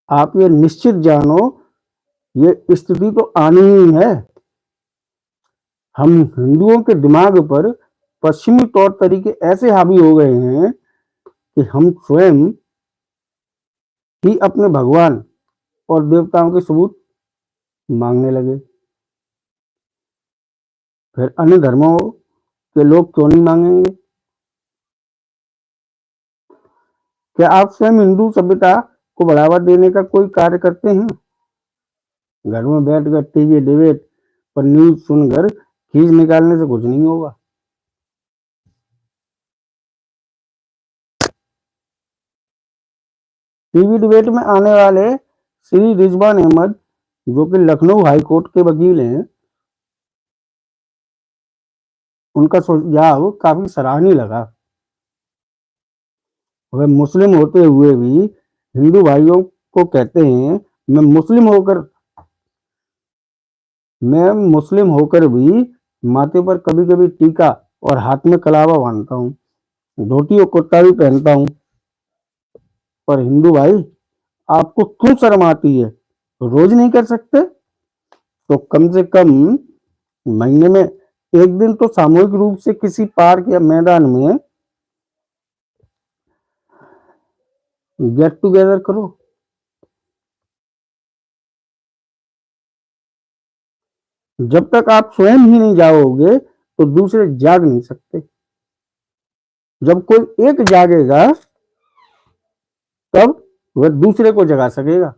आप ये निश्चित जानो, ये स्थिति तो आनी ही है। हम हिंदुओं के दिमाग पर पश्चिमी तौर तरीके ऐसे हावी हो गए हैं कि हम स्वयं ही अपने भगवान और देवताओं के सबूत मांगने लगे। फिर अन्य धर्मों के लोग क्यों नहीं मांगेंगे? क्या आप स्वयं हिंदू सभ्यता को बढ़ावा देने का कोई कार्य करते हैं? घर में बैठकर टीवी डिबेट पर न्यूज सुनकर खींच निकालने से कुछ नहीं होगा। टीवी डिबेट में आने वाले श्री रिजवान अहमद, जो कि लखनऊ हाई कोर्ट के वकील हैं, उनका सुझाव काफी सराहनीय लगा। वह मुस्लिम होते हुए भी हिंदू भाइयों को कहते हैं, मैं मुस्लिम होकर भी माथे पर कभी कभी टीका और हाथ में कलावा बांधता हूँ, धोती और कुर्ता भी पहनता हूँ। पर हिंदू भाई, आपको क्यों शर्म आती है? रोज नहीं कर सकते तो कम से कम महीने में एक दिन तो सामूहिक रूप से किसी पार्क या मैदान में गेट टुगेदर करो। जब तक आप स्वयं ही नहीं जाओगे तो दूसरे जाग नहीं सकते। जब कोई एक जागेगा तब वह दूसरे को जगा सकेगा।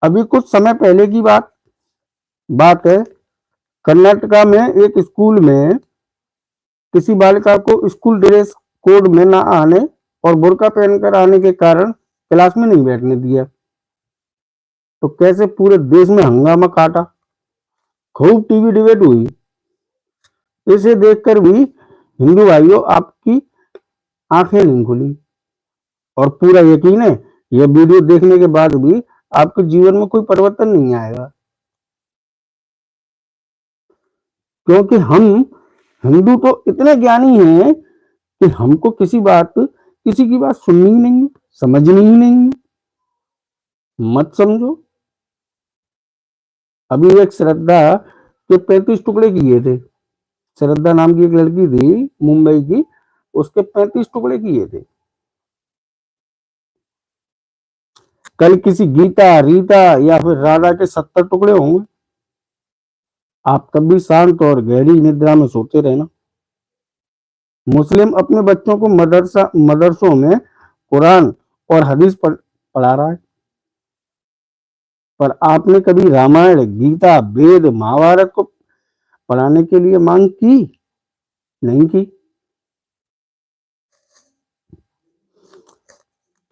अभी कुछ समय पहले की बात है। कर्नाटका में एक स्कूल में किसी बालिका को स्कूल ड्रेस कोड में ना आने और बुर्का पहनकर आने के कारण क्लास में नहीं बैठने दिया। तो कैसे पूरे देश में हंगामा काटा, खूब टीवी डिबेट हुई। इसे देखकर भी हिंदू भाइयों आपकी आंखें नहीं खुली। और पूरा यकीन है, यह वीडियो देखने के बाद भी आपके जीवन में कोई परिवर्तन नहीं आएगा। क्योंकि हम हिंदू तो इतने ज्ञानी हैं कि हमको किसी की बात सुननी ही नहीं, समझनी ही नहीं। मत समझो। अभी एक श्रद्धा के 35 टुकड़े किए थे। श्रद्धा नाम की एक लड़की थी मुंबई की, उसके 35 टुकड़े किए थे। कल किसी गीता, रीता या फिर राधा के 70 टुकड़े होंगे। आप तब भी शांत और गहरी निद्रा में सोते रहना। मुस्लिम अपने बच्चों को मदरसों में कुरान और हदीस पढ़ा रहा है। पर आपने कभी रामायण, गीता, वेद, महाभारत को पढ़ाने के लिए मांग की? नहीं की।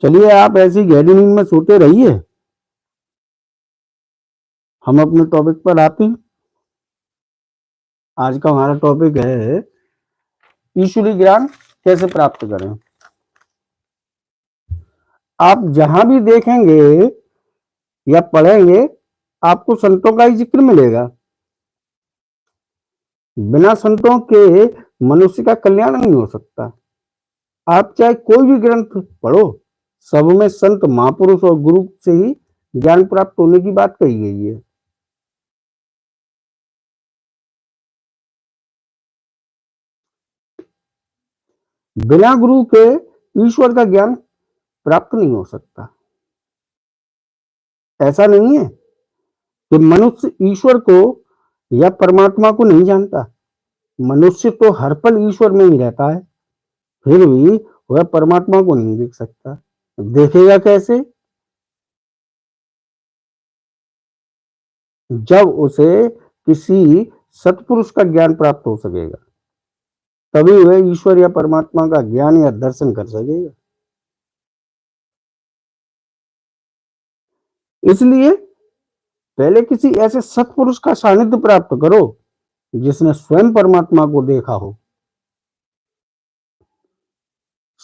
चलिए, आप ऐसी गहरी नींद में सोते रहिए। हम अपने टॉपिक पर आते हैं। आज का हमारा टॉपिक है ईश्वरीय ज्ञान कैसे प्राप्त करें। आप जहां भी देखेंगे या पढ़ेंगे, आपको संतों का ही जिक्र मिलेगा। बिना संतों के मनुष्य का कल्याण नहीं हो सकता। आप चाहे कोई भी ग्रंथ पढ़ो, सब में संत, महापुरुष और गुरु से ही ज्ञान प्राप्त होने की बात कही गई है। बिना गुरु के ईश्वर का ज्ञान प्राप्त नहीं हो सकता। ऐसा नहीं है कि मनुष्य ईश्वर को या परमात्मा को नहीं जानता। मनुष्य तो हर पल ईश्वर में ही रहता है, फिर भी वह परमात्मा को नहीं देख सकता। देखेगा कैसे? जब उसे किसी सत्पुरुष का ज्ञान प्राप्त हो सकेगा, तभी वह ईश्वर या परमात्मा का ज्ञान या दर्शन कर सकेगा। इसलिए पहले किसी ऐसे सत्पुरुष का सानिध्य प्राप्त करो जिसने स्वयं परमात्मा को देखा हो।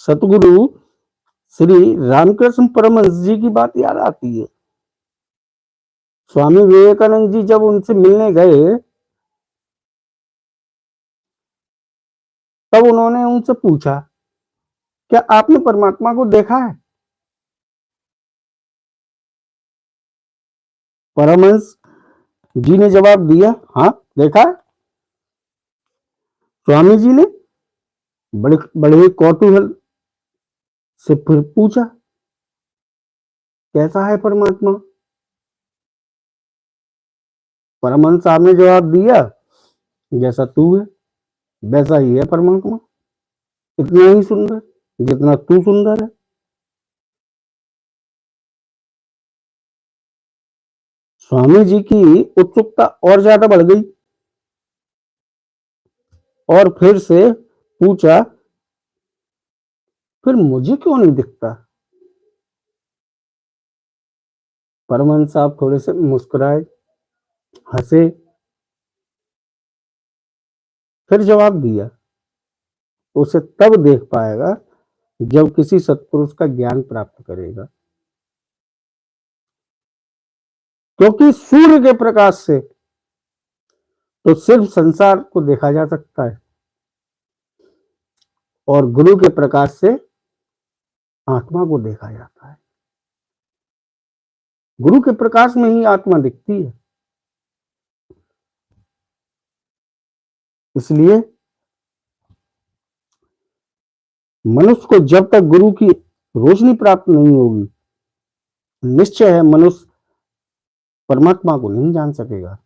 सतगुरु श्री रामकृष्ण परमहंस जी की बात याद आती है। स्वामी विवेकानंद जी जब उनसे मिलने गए तब उन्होंने उनसे पूछा, क्या आपने परमात्मा को देखा है? परमहंस जी ने जवाब दिया, हाँ देखा है। स्वामी जी ने बड़े बड़े कौतूहल से फिर पूछा, कैसा है परमात्मा? परमहंस साहब ने जवाब दिया, जैसा तू है वैसा ही है परमात्मा, इतना ही सुंदर जितना तू सुंदर है। स्वामी जी की उत्सुकता और ज्यादा बढ़ गई और फिर से पूछा, फिर मुझे क्यों नहीं दिखता? परमहंस साहब थोड़े से मुस्कुराए, हंसे, फिर जवाब दिया, उसे तब देख पाएगा जब किसी सत्पुरुष का ज्ञान प्राप्त करेगा, क्योंकि सूर्य के प्रकाश से तो सिर्फ संसार को देखा जा सकता है और गुरु के प्रकाश से आत्मा को देखा जाता है। गुरु के प्रकाश में ही आत्मा दिखती है। इसलिए मनुष्य को जब तक गुरु की रोशनी प्राप्त नहीं होगी, निश्चय है मनुष्य परमात्मा को नहीं जान सकेगा।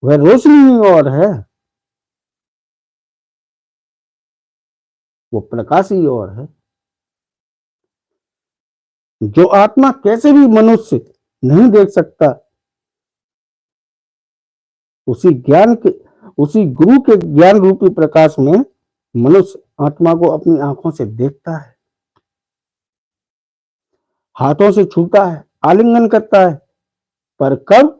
वह रोशनी ही और है, वो प्रकाश ही और है। जो आत्मा कैसे भी मनुष्य नहीं देख सकता, उसी गुरु के ज्ञान रूपी प्रकाश में मनुष्य आत्मा को अपनी आंखों से देखता है, हाथों से छूता है, आलिंगन करता है। पर कब?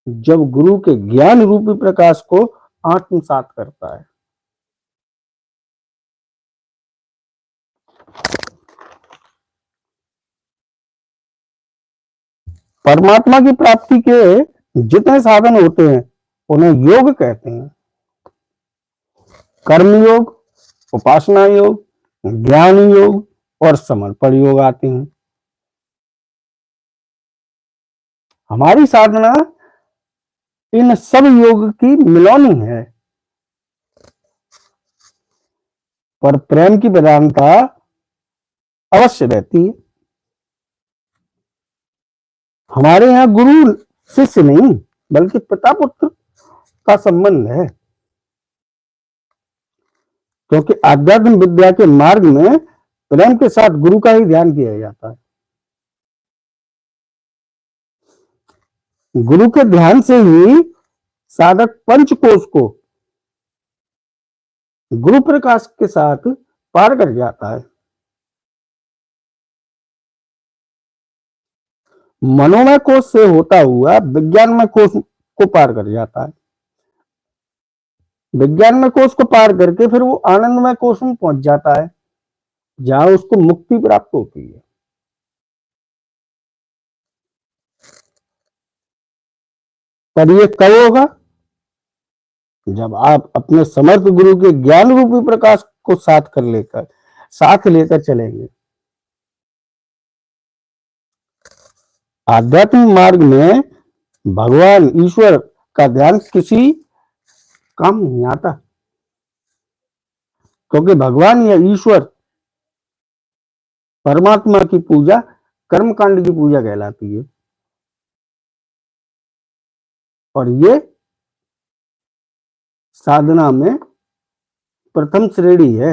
जब गुरु के ज्ञान रूपी प्रकाश को आत्मसात करता है। परमात्मा की प्राप्ति के जितने साधन होते हैं उन्हें योग कहते हैं। कर्म योग, उपासना योग, ज्ञान योग और समर्पण योग आते हैं। हमारी साधना इन सब योग की मिलौनी है, पर प्रेम की प्रधानता अवश्य रहती है। हमारे यहाँ गुरु शिष्य नहीं बल्कि पिता पुत्र का संबंध है, क्योंकि आध्यात्मिक विद्या के मार्ग में प्रेम के साथ गुरु का ही ध्यान किया जाता है। गुरु के ध्यान से ही साधक पंचकोश को गुरु प्रकाश के साथ पार कर जाता है। मनोमय कोश से होता हुआ विज्ञानमय कोश को पार कर जाता है। विज्ञानमय कोश को पार करके फिर वो आनंदमय कोश में पहुंच जाता है, जहां उसको मुक्ति प्राप्त होती है। पर ये कब होगा? जब आप अपने समर्थ गुरु के ज्ञान रूपी प्रकाश को साथ लेकर चलेंगे। आध्यात्मिक मार्ग में भगवान ईश्वर का ध्यान किसी काम नहीं आता, क्योंकि भगवान या ईश्वर परमात्मा की पूजा कर्मकांड की पूजा कहलाती है और ये साधना में प्रथम श्रेणी है,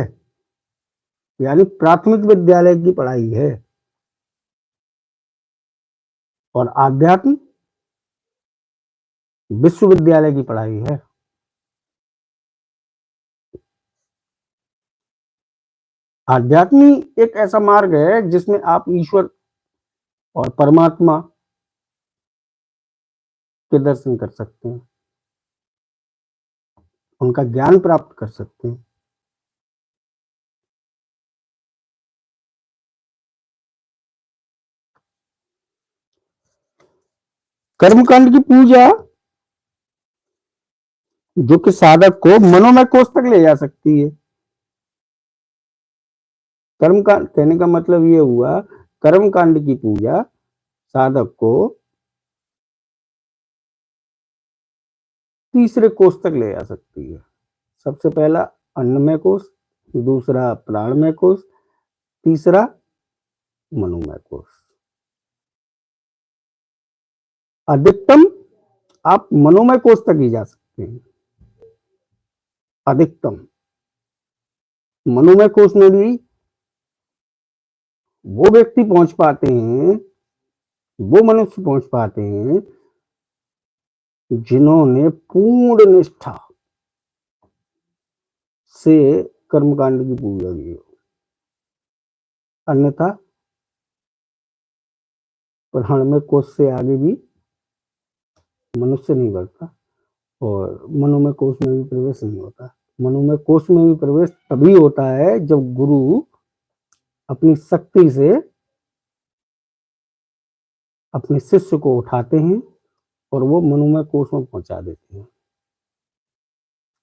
यानी प्राथमिक विद्यालय की पढ़ाई है। और आध्यात्म विश्वविद्यालय की पढ़ाई है। आध्यात्मी एक ऐसा मार्ग है जिसमें आप ईश्वर और परमात्मा के दर्शन कर सकते हैं, उनका ज्ञान प्राप्त कर सकते हैं। कर्मकांड की पूजा जो कि साधक को मनोमय कोष तक ले जा सकती है। कर्म कांड कहने का मतलब ये हुआ, कर्म कांड की पूजा साधक को तीसरे कोष तक ले जा सकती है। सबसे पहला अन्नमय कोष, दूसरा प्राणमय कोष, तीसरा मनोमय कोष। अधिकतम आप मनोमय कोष तक ही जा सकते हैं। अधिकतम मनोमय कोष में भी वो व्यक्ति पहुंच पाते हैं, वो मनुष्य पहुंच पाते हैं जिन्होंने पूर्ण निष्ठा से कर्मकांड की पूजा की हो। अन्यथा प्राणमय कोष से आगे भी मनुष्य नहीं बढ़ता और मनोमय कोष में भी प्रवेश नहीं होता। मनोमय कोष में भी प्रवेश तभी होता है जब गुरु अपनी शक्ति से अपने शिष्य को उठाते हैं और वो मनोमय कोष में पहुंचा देते हैं।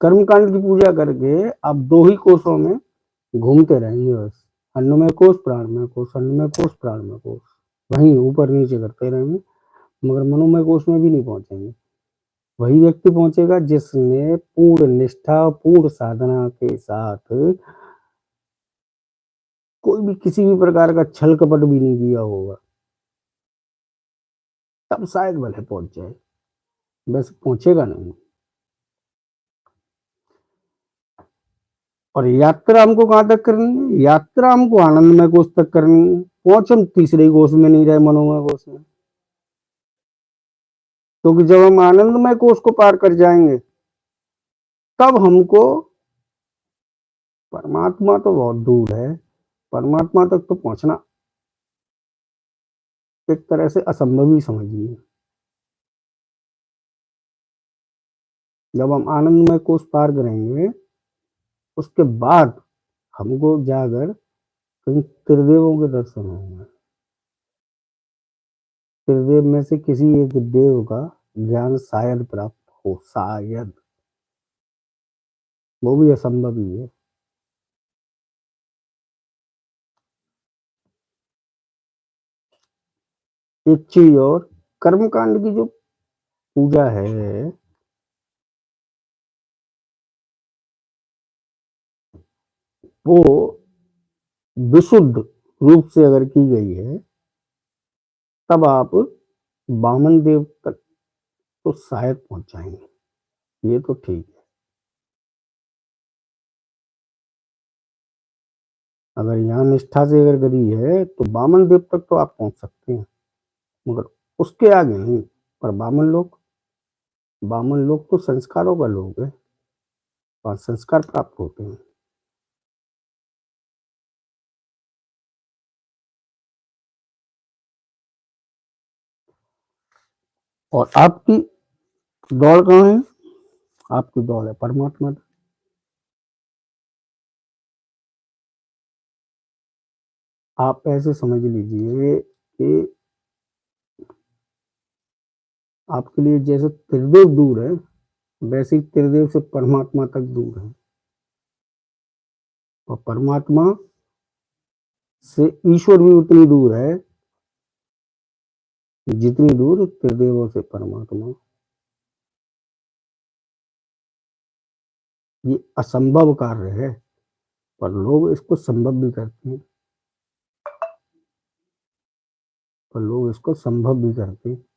कर्मकांड की पूजा करके आप दो ही कोषों में घूमते रहेंगे बस, अन्नमय कोष, प्राणमय कोष, अन्नमय कोष, प्राणमय कोष, वहीं ऊपर नीचे करते रहेंगे, मगर मनोमय कोष में भी नहीं पहुंचेंगे। वही व्यक्ति पहुंचेगा जिसने पूर्ण निष्ठा, पूर्ण साधना के साथ कोई भी किसी भी प्रकार का छल कपट भी नहीं किया होगा, तब शायद भले पहुंच जाए, बस पहुंचेगा नहीं। और यात्रा हमको कहां तक करनी है? यात्रा हमको आनंदमय कोष तक करनी है। पहुंच हम तीसरे कोष में नहीं रहे, मनोमय कोष में। क्योंकि जब हम आनंदमय कोष को पार कर जाएंगे तब हमको, परमात्मा तो बहुत दूर है, परमात्मा तक तो पहुंचना एक तरह से असंभव ही समझिए। जब हम आनंदमय कोष पार करेंगे उसके बाद हमको जाकर कहीं त्रिदेवों के दर्शन होंगे। त्रिदेव में से किसी एक देव का ज्ञान शायद प्राप्त हो, शायद, वो भी असंभव ही है। एक चीज और, कर्मकांड की जो पूजा है वो विशुद्ध रूप से अगर की गई है तब आप वामन देव तक तो शायद पहुंच जाएंगे, ये तो ठीक है। अगर यहाँ निष्ठा से अगर करी है तो वामन देव तक तो आप पहुंच सकते हैं, मगर उसके आगे नहीं। पर वामन लोग तो संस्कारों का लोग है और संस्कार प्राप्त होते हैं। और आपकी दौड़ कहाँ है? आपकी दौड़ है परमात्मा तक। आप ऐसे समझ लीजिए कि आपके लिए जैसे त्रिदेव दूर है वैसे ही त्रिदेव से परमात्मा तक दूर है, और परमात्मा से ईश्वर भी उतनी दूर है जितनी दूर त्रिदेवों से परमात्मा। ये असंभव कार्य है पर लोग इसको संभव भी करते हैं,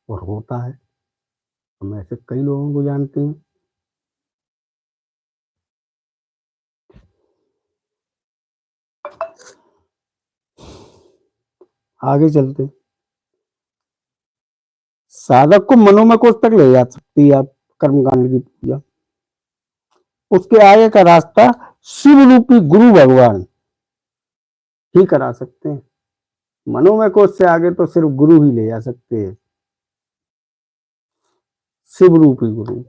और होता है। हम ऐसे कई लोगों को जानते हैं। आगे चलते, साधक को मनोमय कोष तक ले जा सकती है आप कर्मकांड की पूजा। उसके आगे का रास्ता शिव रूपी गुरु भगवान ही करा सकते हैं। मनोमय कोष से आगे तो सिर्फ गुरु ही ले जा सकते हैं, शिव रूपी गुरु।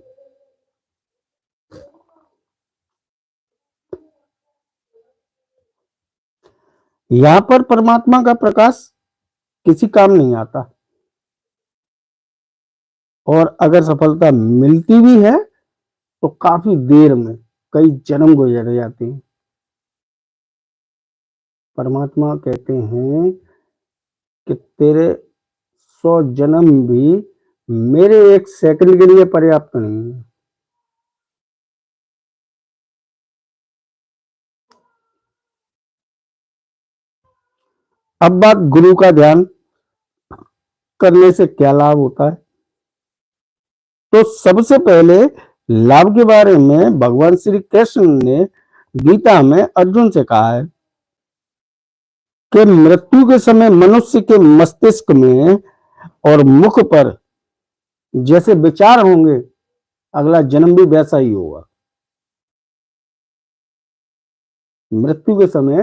यहां पर परमात्मा का प्रकाश किसी काम नहीं आता, और अगर सफलता मिलती भी है तो काफी देर में कई जन्म गुजर जाते हैं। परमात्मा कहते हैं कि तेरे 100 जन्म भी मेरे 1 सेकंड के लिए पर्याप्त नहीं है। अब बात गुरु का ध्यान करने से क्या लाभ होता है। तो सबसे पहले लाभ के बारे में भगवान श्री कृष्ण ने गीता में अर्जुन से कहा है कि मृत्यु के समय मनुष्य के मस्तिष्क में और मुख पर जैसे विचार होंगे, अगला जन्म भी वैसा ही होगा। मृत्यु के समय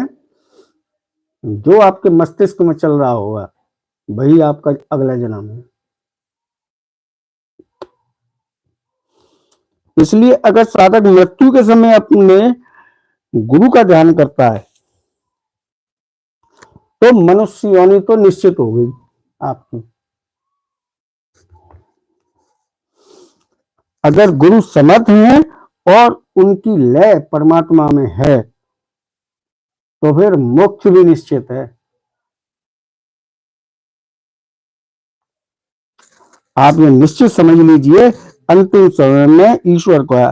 जो आपके मस्तिष्क में चल रहा होगा वही आपका अगला जन्म है। इसलिए अगर साधक मृत्यु के समय अपने गुरु का ध्यान करता है तो मनुष्य योनि तो निश्चित हो गई आपकी। अगर गुरु समर्थ हैं और उनकी लय परमात्मा में है तो फिर मोक्ष भी निश्चित है। आप ये निश्चित समझ लीजिए, अंतिम समय में ईश्वर का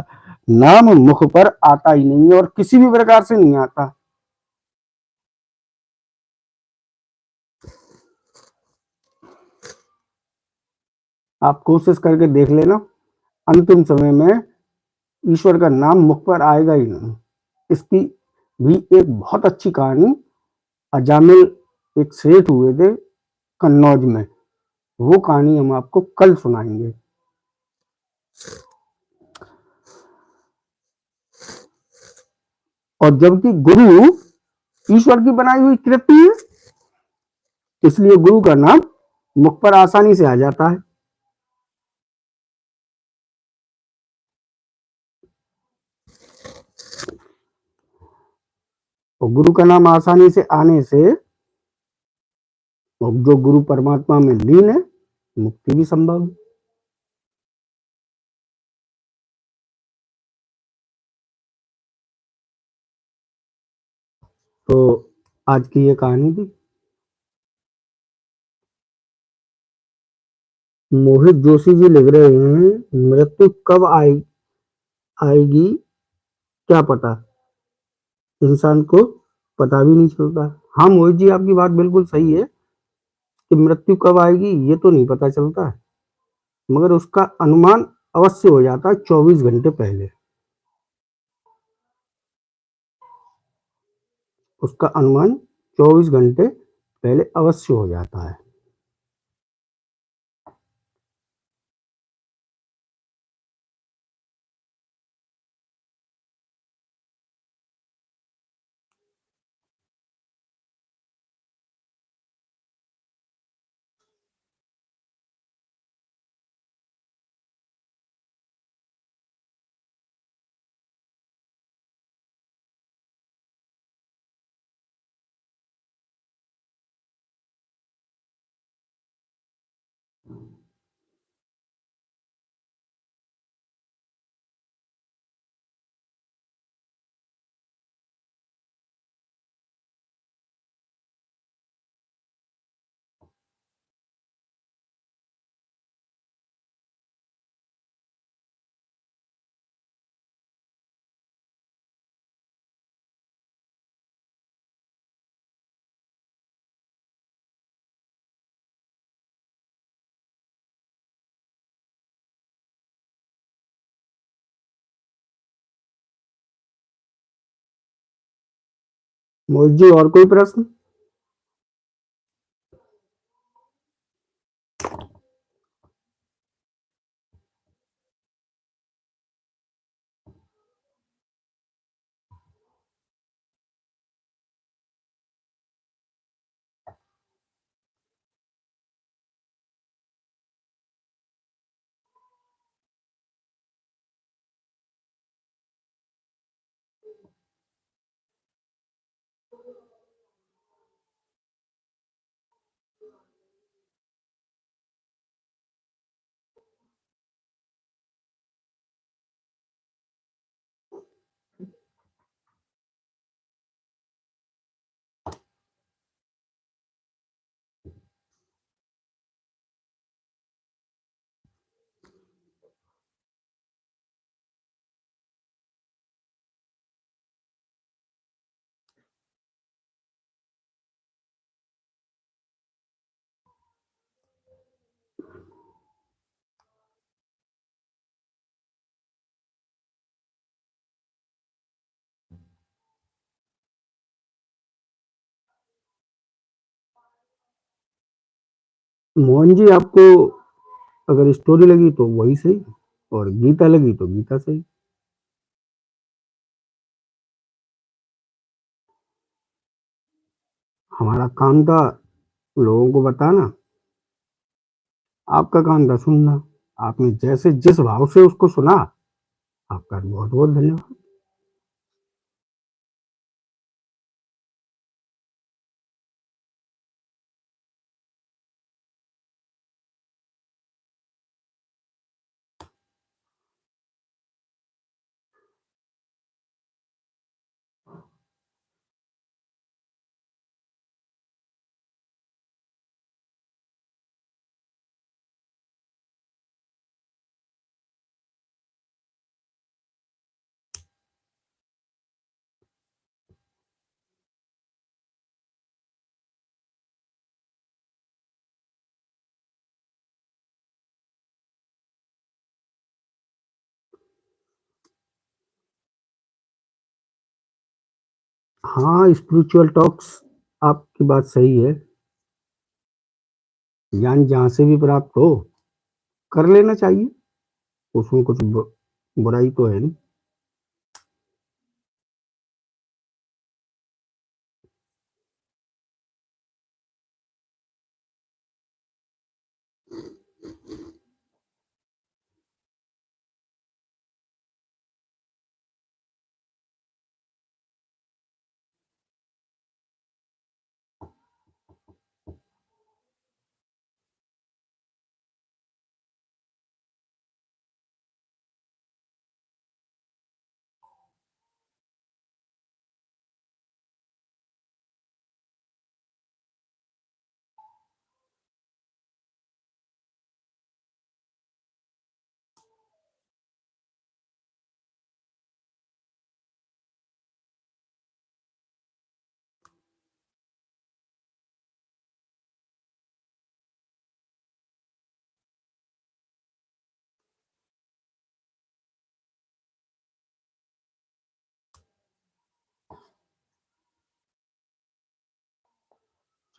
नाम मुख पर आता ही नहीं है और किसी भी प्रकार से नहीं आता। आप कोशिश करके देख लेना, अंतिम समय में ईश्वर का नाम मुख पर आएगा ही नहीं। इसकी भी एक बहुत अच्छी कहानी अजामिल एक सेठ हुए थे कन्नौज में, वो कहानी हम आपको कल सुनाएंगे। और जबकि गुरु ईश्वर की बनाई हुई कृति है, इसलिए गुरु का नाम मुख पर आसानी से आ जाता है। और गुरु का नाम आसानी से आने से जो गुरु परमात्मा में लीन है, मुक्ति भी संभव है। तो आज की ये कहानी थी। मोहित जोशी जी लिख रहे हैं, मृत्यु कब आएगी क्या पता, इंसान को पता भी नहीं चलता। हाँ मोहित जी, आपकी बात बिल्कुल सही है कि मृत्यु कब आएगी ये तो नहीं पता चलता है, मगर उसका अनुमान अवश्य हो जाता है 24 घंटे पहले। उसका अनुमान 24 घंटे पहले अवश्य हो जाता है। मोहित जी, और कोई प्रश्न? मोहन जी, आपको अगर स्टोरी लगी तो वही सही, और गीता लगी तो गीता सही। हमारा काम था लोगों को बताना, आपका काम था सुनना। आपने जैसे जिस भाव से उसको सुना, आपका बहुत बहुत धन्यवाद। हाँ, स्पिरिचुअल टॉक्स, आपकी बात सही है। ज्ञान जहाँ से भी प्राप्त हो, कर लेना चाहिए। उसमें कुछ बुराई तो है नहीं।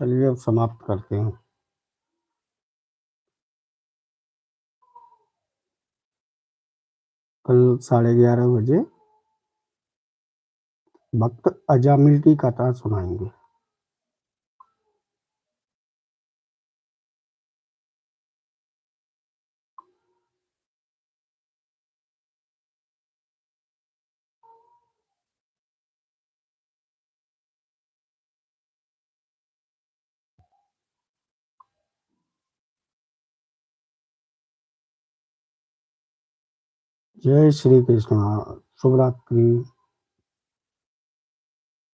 चलिए अब समाप्त करते हैं। कल 11:30 बजे भक्त अजामिल की कथा सुनाएंगे। जय श्री कृष्ण। शुभ रात्रि।